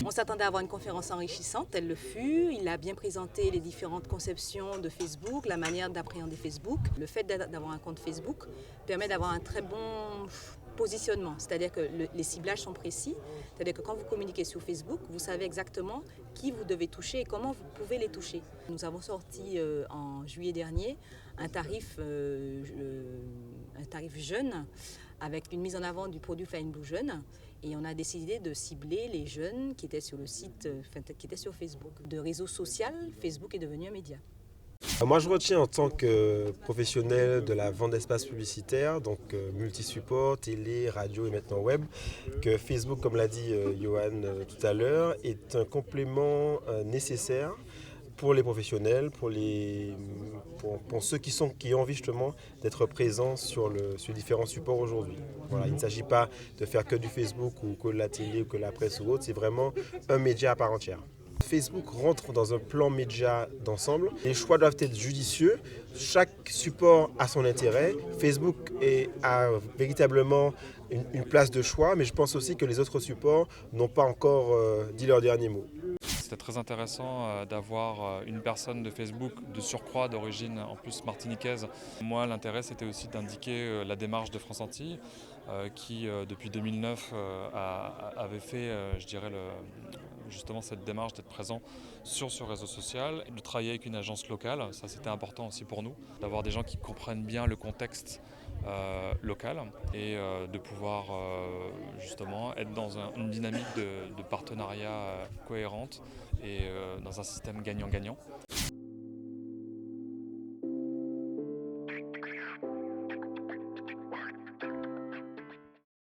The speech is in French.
On s'attendait à avoir une conférence enrichissante, elle le fut. Il a bien présenté les différentes conceptions de Facebook, la manière d'appréhender Facebook. Le fait d'avoir un compte Facebook permet d'avoir un très bon positionnement, c'est-à-dire que les ciblages sont précis, c'est-à-dire que quand vous communiquez sur Facebook, vous savez exactement qui vous devez toucher et comment vous pouvez les toucher. Nous avons sorti en juillet dernier un tarif jeune avec une mise en avant du produit Flying Blue Jeune, et on a décidé de cibler les jeunes qui étaient sur le site, qui étaient sur Facebook. De réseau social, Facebook est devenu un média. Moi, je retiens en tant que professionnel de la vente d'espace publicitaire, donc multi-support, télé, radio et maintenant web, que Facebook, comme l'a dit Johan tout à l'heure, est un complément nécessaire pour les professionnels, pour ceux qui ont envie justement d'être présents sur différents supports aujourd'hui. Voilà, il ne s'agit pas de faire que du Facebook ou que la télé ou que la presse ou autre, c'est vraiment un média à part entière. Facebook rentre dans un plan média d'ensemble. Les choix doivent être judicieux. Chaque support a son intérêt. Facebook a véritablement une place de choix, mais je pense aussi que les autres supports n'ont pas encore dit leur dernier mot. C'était très intéressant d'avoir une personne de Facebook de surcroît d'origine en plus martiniquaise. Moi, l'intérêt, c'était aussi d'indiquer la démarche de France Antilles qui, depuis 2009, avait fait, je dirais, justement cette démarche d'être présent sur ce réseau social, de travailler avec une agence locale. Ça, c'était important aussi pour nous, d'avoir des gens qui comprennent bien le contexte local et de pouvoir justement être dans une dynamique de partenariat cohérente et dans un système gagnant-gagnant.